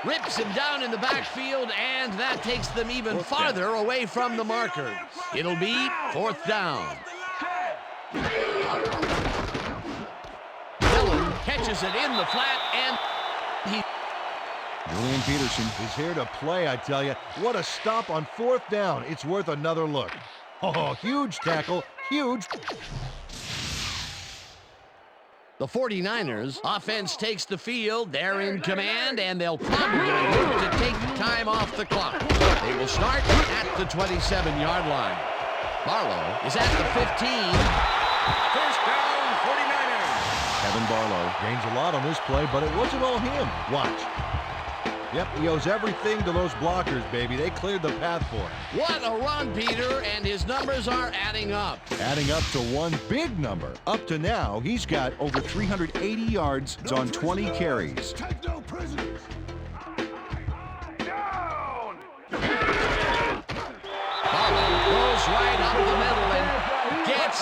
Rips him down in the backfield, and that takes them even farther away from the markers. It'll be 4th down. Dillon catches it in the flat, and he... Julian Peterson is here to play, I tell you. What a stop on 4th down. It's worth another look. Oh, huge tackle. Huge. The 49ers offense takes the field. They're in command, and they'll probably look to take time off the clock. They will start at the 27-yard line. Barlow is at the 15. 1st down, 49ers. Kevin Barlow gains a lot on this play, but it wasn't all him. Watch. Yep, he owes everything to those blockers, baby. They cleared the path for him. What a run, Peter, and his numbers are adding up. Adding up to one big number. Up to now, he's got over 380 yards on 20 carries. Take no prisoners. Barlow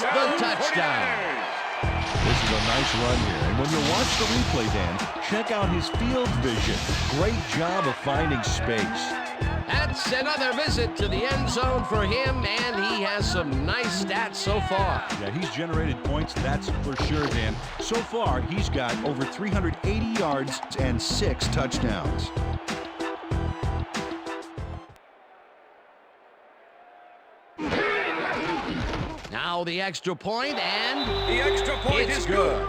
gets the touchdown. This is a nice run here. And when you watch the replay, Dan, check out his field vision. Great job of finding space. That's another visit to the end zone for him, and he has some nice stats so far. Yeah, he's generated points, that's for sure, Dan. So far, he's got over 380 yards and 6 touchdowns. Now the extra point, and The extra point it's is good.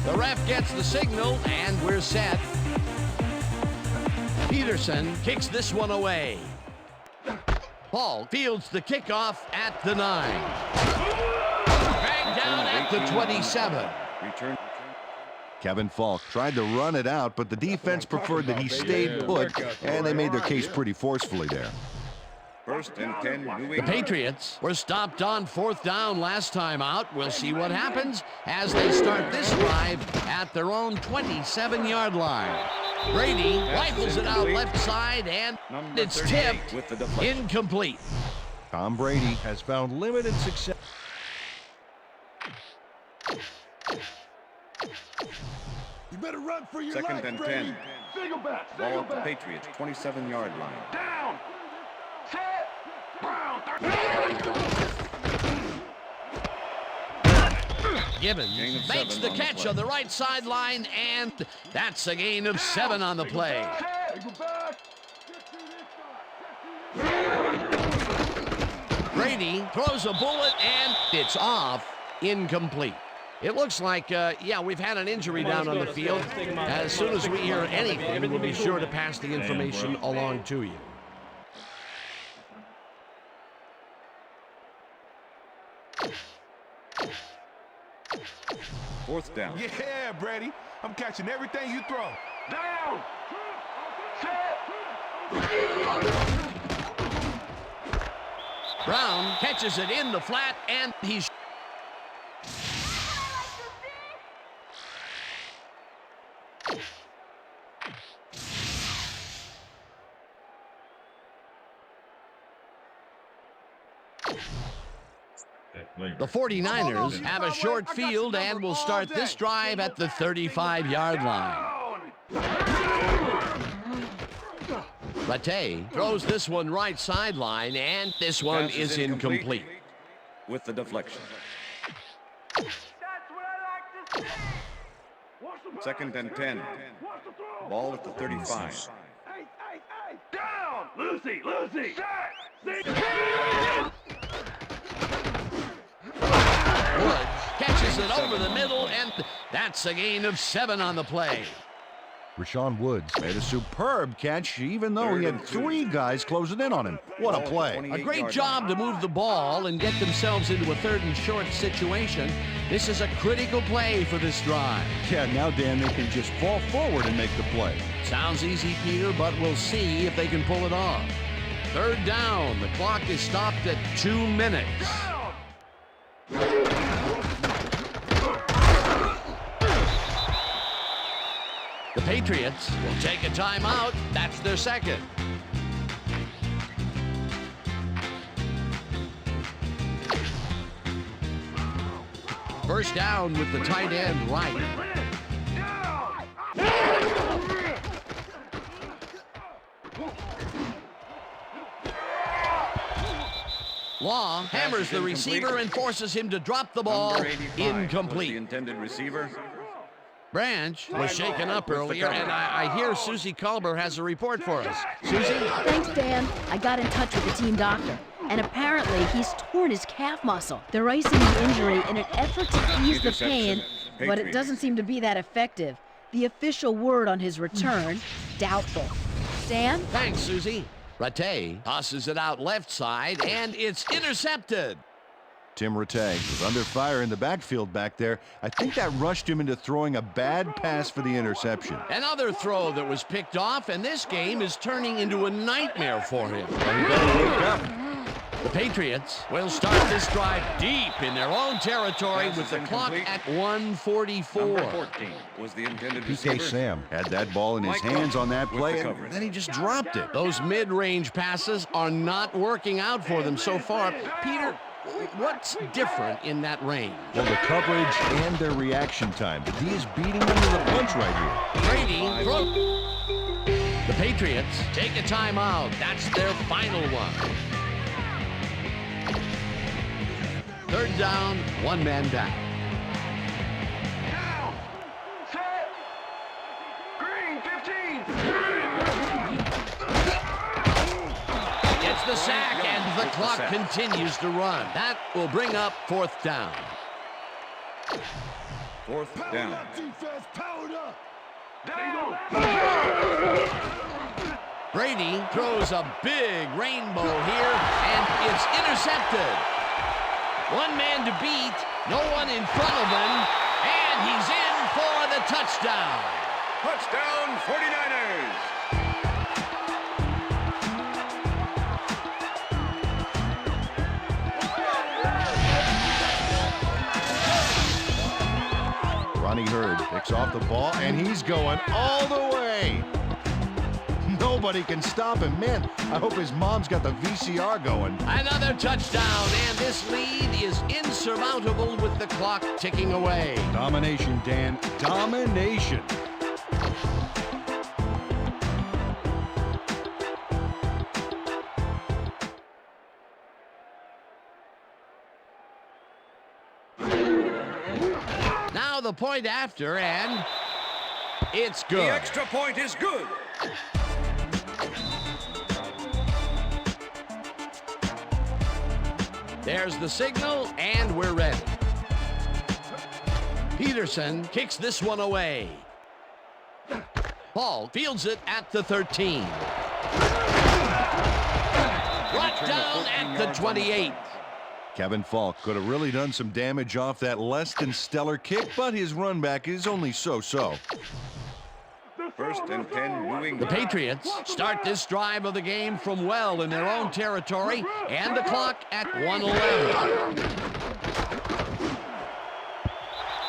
The ref gets the signal, and we're set. Peterson kicks this one away. Ball fields the kickoff at the 9. Dragged down at the 27. Return. Kevin Falk tried to run it out, but the defense preferred that he stayed put, and they made their case pretty forcefully there. First and 10, New The England. Patriots were stopped on 4th down last time out. We'll see what happens as they start this drive at their own 27-yard line. Brady rifles it out left side, and Number it's 38 tipped with the deflection. incomplete. Tom Brady has found limited success. You better run for your Second life, and Brady. 10. Single back. Ball at the Patriots, 27-yard line. Down. Set. Brown. Gibbons Gain of makes 7 the on the catch play. on the right sideline, and that's a gain of 7 on the play. Single back. Brady throws a bullet, and it's off, incomplete. It looks like, yeah, we've had an injury down on the field. As soon as we hear anything, we'll be sure to pass the information along to you. Fourth down. Yeah, Brady. I'm catching everything you throw. Down. Set. Brown catches it in the flat, and he's... The 49ers have a short field and will start this drive at the 35-yard line. Latte throws this one right sideline, and this one Pass is incomplete. With the deflection. Second and 10. Ball at the 35. Down. Lucy. Woods catches it over the middle, and that's a gain of 7 on the play. Rashawn Woods Made a superb catch, even though he had 3 guys closing in on him. What a play. A great job to move the ball and get themselves into a 3rd and short situation. This is a critical play for this drive. Yeah, now, Dan, they can just fall forward and make the play. Sounds easy, Peter, but we'll see if they can pull it off. 3rd down. The clock is stopped at 2 minutes. The Patriots will take a timeout. That's their second. First down with the tight end right. Law hammers the receiver and forces him to drop the ball. Number 85 was the Incomplete. intended receiver. Branch was shaken up earlier, and I hear Susie Culber has a report for us. Susie? Thanks, Dan. I got in touch with the team doctor, and apparently he's torn his calf muscle. They're icing the injury in an effort to ease the pain, but it doesn't seem to be that effective. The official word on his return, doubtful. Dan? Thanks, Susie. Rattay tosses it out left side, and it's intercepted. Tim Rattay was under fire in the backfield back there. I think that rushed him into throwing a bad pass for the interception. Another throw that was picked off, and this game is turning into a nightmare for him. The Patriots will start this drive deep in their own territory with the clock at 1:44. Number 14 was the intended receiver. PK Sam had that ball in his hands on that play, and then he just dropped it. Those mid-range passes are not working out for them so far. Peter, what's different in that range? Well, the coverage and their reaction time. The D is beating them to the punch right here. Brady throws. The Patriots take a timeout. That's their final one. Third down, one man down. Now, set, green 15. Gets the sack, and the clock continues to run. That will bring up fourth down. Fourth down. Defense, powered up. Brady throws a big rainbow here, and it's intercepted. One man to beat, no one in front of him, and he's in for the touchdown. Touchdown, 49ers. Ronnie Hurd picks off the ball, and he's going all the way. Nobody can stop him. Man, I hope his mom's got the VCR going. Another touchdown, and this lead is insurmountable with the clock ticking away. Domination, Dan. Domination. Now the point after, and it's good. The extra point is good. There's the signal, and we're ready. Peterson kicks this one away. Paul fields it at the 13. Brought down at the 28. Kevin Falk could have really done some damage off that less than stellar kick, but his run back is only so-so. First and 10, New England. The Patriots start this drive of the game from well in their own territory, and the clock at 1:11.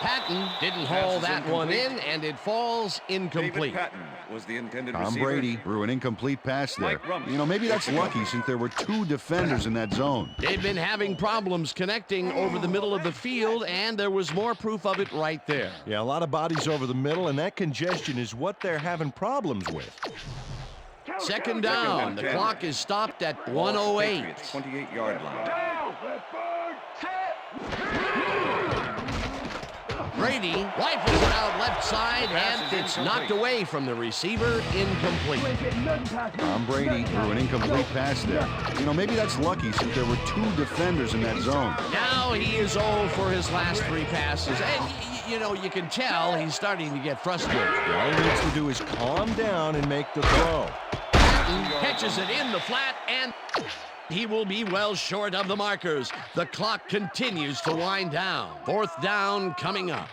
Patton didn't haul that one in, and it falls incomplete. David Patton was the intended Tom receiver. Brady threw an incomplete pass there. Mike Rump. You know, maybe that's lucky since there were two defenders in that zone. They've been having problems connecting over the middle of the field, and there was more proof of it right there. Yeah, a lot of bodies over the middle, and that congestion is what they're having problems with. Second down. The clock is stopped at 1:08. Patriots, 28-yard line. Brady rifles it out left side, and it's knocked away from the receiver, incomplete. Tom Brady threw an incomplete pass there. You know, maybe that's lucky since there were two defenders in that zone. Now he is 0 for his last 3 passes. And, you know, you can tell he's starting to get frustrated. All he needs to do is calm down and make the throw. Patton catches it in the flat, and he will be well short of the markers. The clock continues to wind down. Fourth down coming up.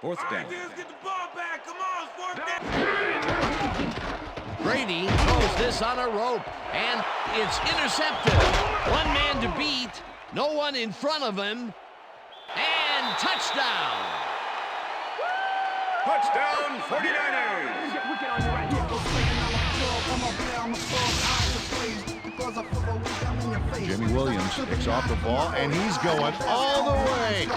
Fourth down. Brady throws this on a rope, and it's intercepted. One man to beat, no one in front of him, and touchdown. Touchdown, 49ers. Jimmy Williams picks off the ball, and he's going all the way.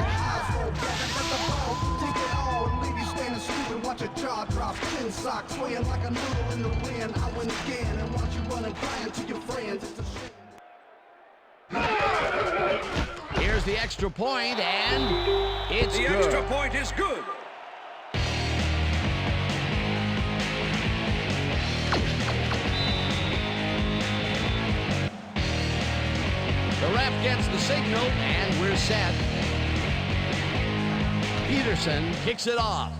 Watch a jaw drop, 10 socks, swaying like a noodle in the wind. I win again, and watch you run and crying to your friends. It's a shame. Here's the extra point, and it's The good. extra point is good. The ref gets the signal, and we're set. Peterson kicks it off.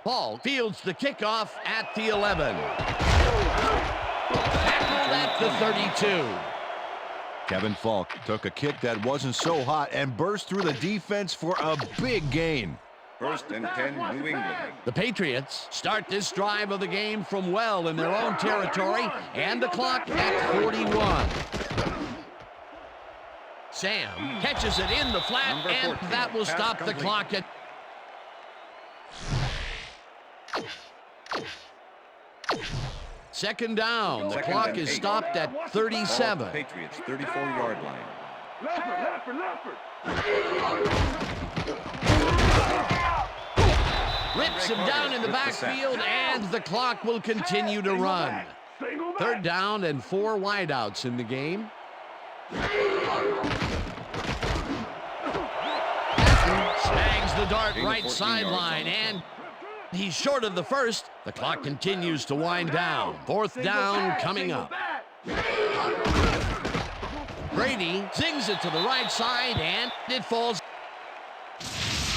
Paul fields the kickoff at the 11. Tackled at the 32. Kevin Falk took a kick that wasn't so hot and burst through the defense for a big gain. First and 10, New England. The Patriots start this drive of the game from well in their own territory, and the clock at 41. Sam catches it in the flat, Number and 14, that will pass stop the complete. clock at... Second down. The Second clock and is 8. stopped at Ball 37. at the Patriots, 34-yard line. Rips him down in the backfield, and the clock will continue to run. Third down and 4 wideouts in the game. Snags the dart right sideline, and he's short of the first. The clock continues to wind down. Fourth down coming up. Brady zings it to the right side, and it falls.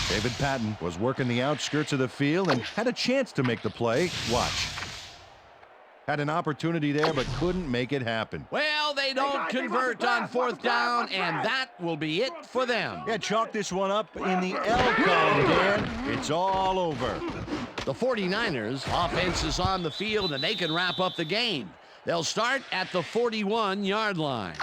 David Patton was working the outskirts of the field and had a chance to make the play. Watch. Had an opportunity there, but couldn't make it happen. Well, they don't convert on fourth down, and that will be it for them. Yeah, chalk this one up in the L column, Dan. It's all over. The 49ers offense is on the field, and they can wrap up the game. They'll start at the 41-yard line.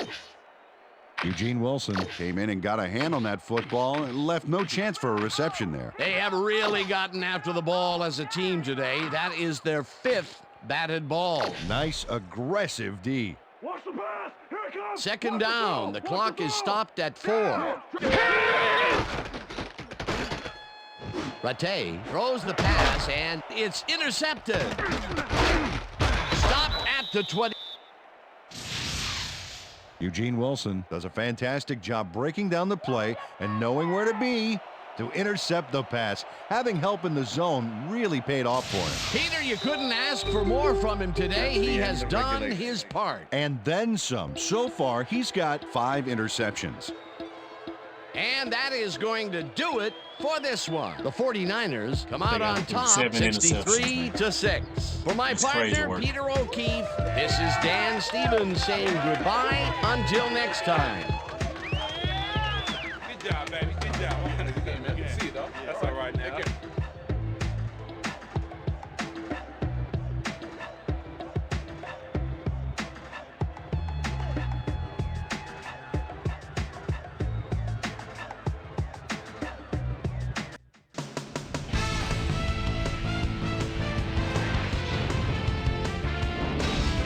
Eugene Wilson came in and got a hand on that football and left no chance for a reception there. They have really gotten after the ball as a team today. That is their 5th batted ball. Nice, aggressive D. Second down. The clock is stopped at 4. Rattay throws the pass, and it's intercepted. Stopped at the 20. Eugene Wilson does a fantastic job breaking down the play and knowing where to be to intercept the pass. Having help in the zone really paid off for him. Peter, you couldn't ask for more from him today. He has done his part. And then some. So far, he's got 5 interceptions. And that is going to do it for this one. The 49ers come out on top, 63-6. For my partner, Peter O'Keefe, this is Dan Stevens saying goodbye until next time. Good job, baby. Good job. Good see, though. That's all right now.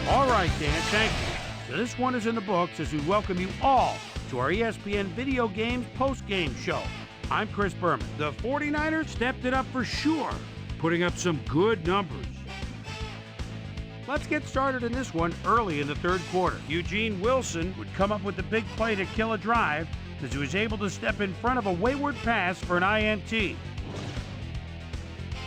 All right, Dan, thank you. So this one is in the books as we welcome you all to our ESPN Video Games post-game show. I'm Chris Berman. The 49ers stepped it up for sure, putting up some good numbers. Let's get started in this one early in the third quarter. Eugene Wilson would come up with the big play to kill a drive as he was able to step in front of a wayward pass for an INT.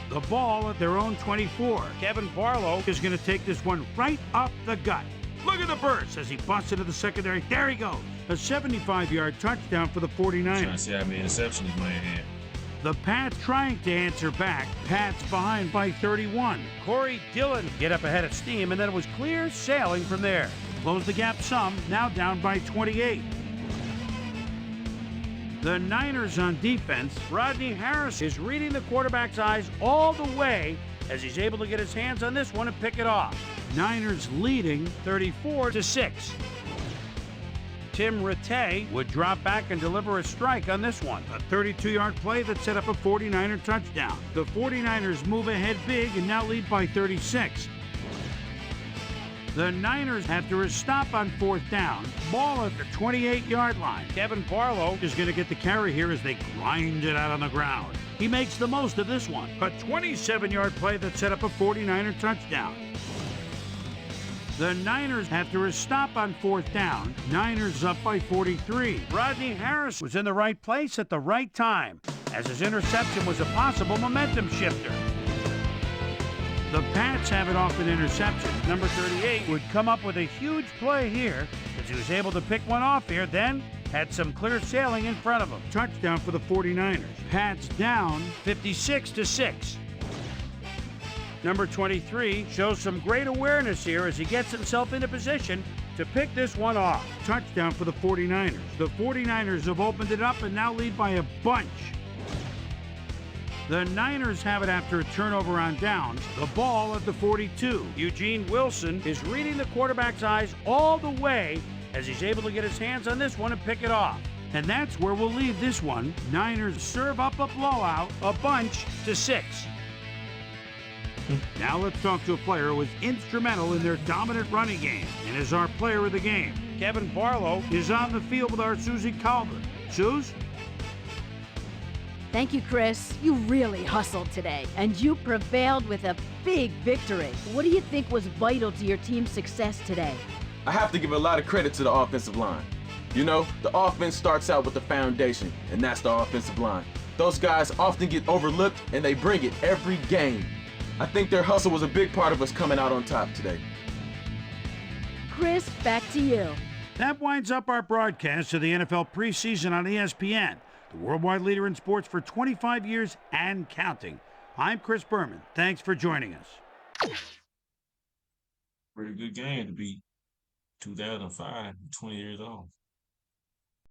The ball at their own 24. Kevin Barlow is going to take this one right up the gut. Look at the burst as he busts into the secondary. There he goes. A 75-yard touchdown for the 49ers. Trying to see how many interceptions he's made here. The Pats trying to answer back. Pats behind by 31. Corey Dillon get up ahead of steam, and then it was clear sailing from there. Close the gap some, now down by 28. The Niners on defense. Rodney Harris is reading the quarterback's eyes all the way as he's able to get his hands on this one and pick it off. Niners leading 34-6. Tim Rattay would drop back and deliver a strike on this one. A 32-yard play that set up a 49er touchdown. The 49ers move ahead big and now lead by 36. The Niners, after a stop on fourth down, ball at the 28-yard line. Kevin Barlow is going to get the carry here as they grind it out on the ground. He makes the most of this one. A 27-yard play that set up a 49er touchdown. The Niners, after a stop on fourth down, Niners up by 43. Rodney Harris was in the right place at the right time, as his interception was a possible momentum shifter. The Pats have it off an interception. Number 38 would come up with a huge play here as he was able to pick one off here, then had some clear sailing in front of him. Touchdown for the 49ers. Pats down 56-6. Number 23 shows some great awareness here as he gets himself into position to pick this one off. Touchdown for the 49ers. The 49ers have opened it up and now lead by a bunch. The Niners have it after a turnover on downs. The ball at the 42. Eugene Wilson is reading the quarterback's eyes all the way as he's able to get his hands on this one and pick it off. And that's where we'll leave this one. Niners serve up a blowout, a bunch to 6. Now let's talk to a player who was instrumental in their dominant running game and is our player of the game. Kevin Barlow is on the field with our Susie Calder. Suze? Thank you, Chris. You really hustled today, and you prevailed with a big victory. What do you think was vital to your team's success today? I have to give a lot of credit to the offensive line. You know, the offense starts out with the foundation, and that's the offensive line. Those guys often get overlooked, and they bring it every game. I think their hustle was a big part of us coming out on top today. Chris, back to you. That winds up our broadcast of the NFL preseason on ESPN, the worldwide leader in sports for 25 years and counting. I'm Chris Berman. Thanks for joining us. Pretty good game to be 2005, 20 years old.